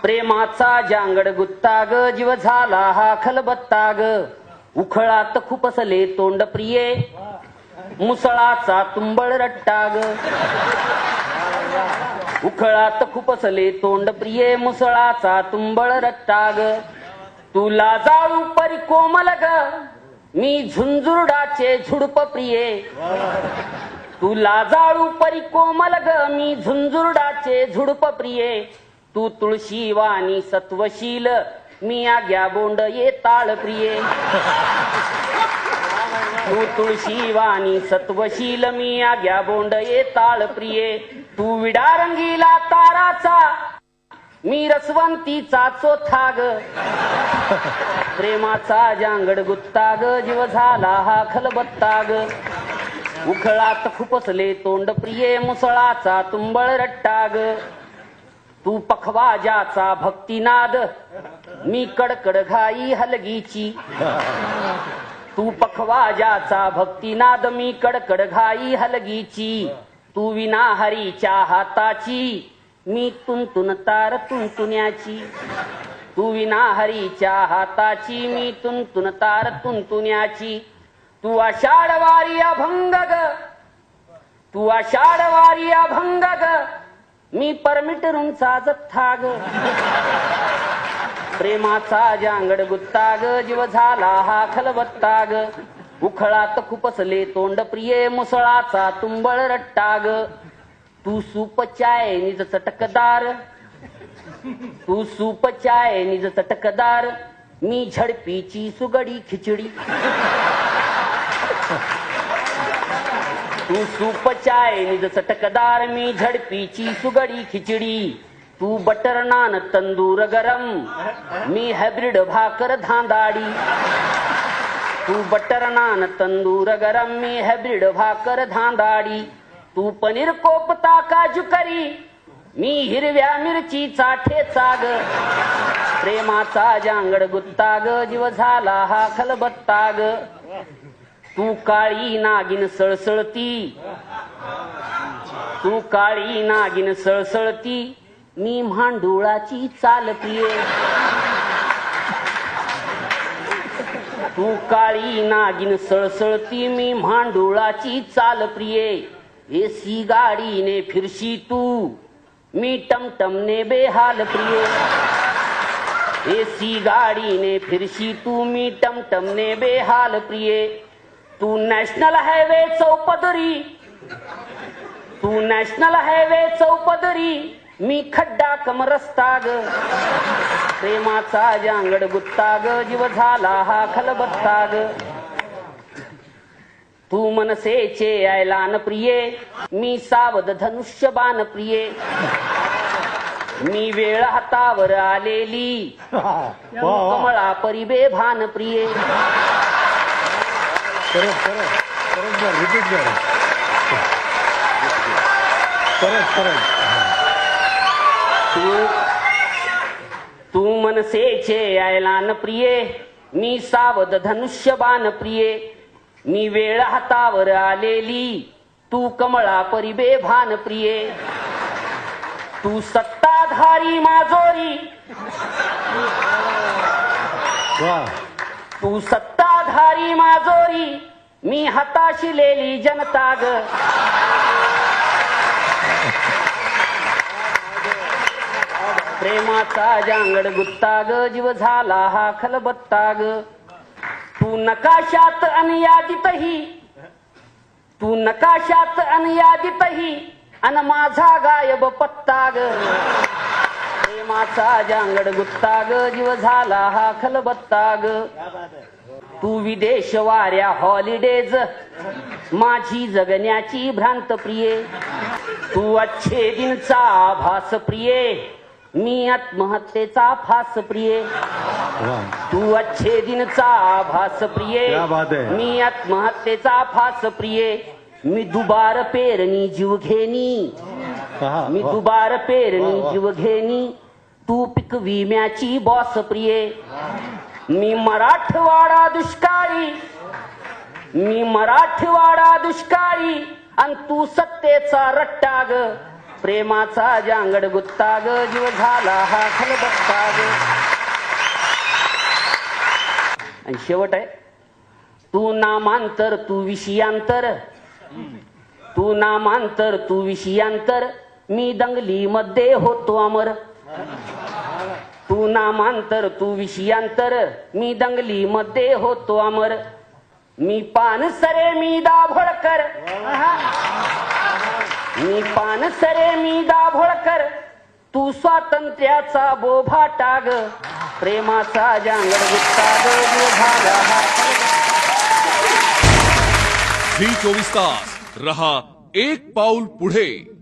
प्रेमाचा जांगड गुत्ता ग जीव झाला हा खलबत्ता ग उखळात खुपसले तोंड प्रिये मुसळाचा तुंबळ रट्टा ग उखळात खुपसले तोंड प्रिये मुसळाचा तुंबळ रट्टा ग तुला जाळू परी कोमल ग मी झुंझुरडाचे झुडप प्रिये तुला जाळू परी कोमल ग मी झुंझुरडाचे झुडप प्रिये तू तुळशी वाणी सत्वशील मी आग्या बोंड ये ताळ प्रिये तू तुळशी वाणी सत्वशील मी आग्या बोंड ये ताळ प्रिये तू विडा रंगीला ताराचा मी रसवंतीचा चोथा ग प्रेमाचा जांगड गुत्ता ग जीव झाला हा खलबत्ता ग उखळात खुपसले तोंड प्रिये मुसळाचा तुंबळ रट्टा ग तू पखवाजाचा भक्तिनाद मी कडकड घाई हलगीची तू पखवाजाचा भक्तिनाद मी कडकड घाई हलगीची तू विना हरीच्या हाताची मी तुंतुन तार तुंतुण्याची तू विना हरीच्या हाताची मी तुंतुन तार तुंतुण्याची तू आषाढवारी अभंग ग तू आषाढवारी अभंग ग मी परमिटरूंचा जथ्था ग प्रेमाचा जांगड गुत्ता ग जीव झाला हा खलबत्ता ग उखळात खुपसले तोंड प्रिये मुसळाचा तुंबळ रट्टा ग तू सूप चाय निज चटकदार तू सूप चाय निज चटकदार मी झडपीची सुगडी खिचडी तू सूप चाय निज चटकदार मी झडपीची सुगडी खिचडी तू बटर नान तंदूर गरम मी हायब्रिड भाकर धांदाडी तू बटर नान तंदूर गरम मी हायब्रिड भाकर धांदाडी तू पनीर कोपता काजू करी मी हिरव्या मिरचीचा ठेचा ग प्रेमाचा जांगड गुत्ता ग जीव झाला हा खलबत्ता ग तू काळी नागिन सळसळती तू काळी नागिन सळसळती मी म्हांडुळाची चाल प्रिये तू काळी नागिन सळसळती मी म्हांडुळाची चाल प्रिये एसी गाडीने फिरशी तू मी टमटमने बेहाल प्रिये एसी गाडीने फिरशी तू मी टमटमने बेहाल प्रिये तू नॅशनल हायवे चौपदरी तू नॅशनल हायवे चौपदरी मी खड्डा कम रस्ता ग प्रेमाचा जांगड गुत्ता ग जीव झाला हा खलबत्ता ग तू मनसेचे ऐलान प्रिये मी सावध धनुष्यबाण प्रिये मी वेळ हातावर आलेली कमळा परिबे भान प्रिये तू मनसेचे ऐलान प्रिये मी सावध धनुष्यबाण प्रिये मी वेळ हातावर आलेली तू कमळा परिबे भान प्रिये तू सत्ताधारी माजोरी तू सत्ताधारी माजोरी मी हताशिलेली जनता ग प्रेमाचा जांगड गुत्ता ग जीव झाला हा खलबत्ता ग तू नकाशात अनयादितही तू नकाशात अनयादितही अन माझा गायब पत्ता ग प्रेमाचा जांगड गुत्ता ग जीव झाला हा खलबत्ता ग तू विदेश वाऱ्या हॉलिडेज माझी जगण्याची भ्रांत प्रिये तू अच्छे दिनचा आभास प्रिये मी आत्महत्येचा फास प्रिये तू अच्छे दिनचा आभास प्रिये मी आत्महत्येचा फास प्रिये मी दुबार पेरणी जीव घेणी मी दुबार पेरणी जीव घेणी तू पीक विम्याची बॉस प्रिये मी मराठवाडा दुष्काळी मी मराठवाडा दुष्काळी आणि तू सत्तेचा रट्टा ग प्रेमाचा जांगड गुत्ता ग जीव झाला हा खलबत्ता ग. आणि शेवट आहे, तू नामांतर तू विषयांतर, तू नामांतर तू विषयांतर, मी दंगली मध्ये होतो अमर. तू नामांतर तू विषयांतर, मी दंगली मध्ये होतो अमर. मी पानसरे मी दाभोळकर, मी पानसरे मी दाभोळकर, तू स्वातंत्र्याचा बोभा टाग, प्रेमाचा जांगड गुत्ता ग जीव झाला हा. झी 24 तास रहा एक पाऊल पुढे.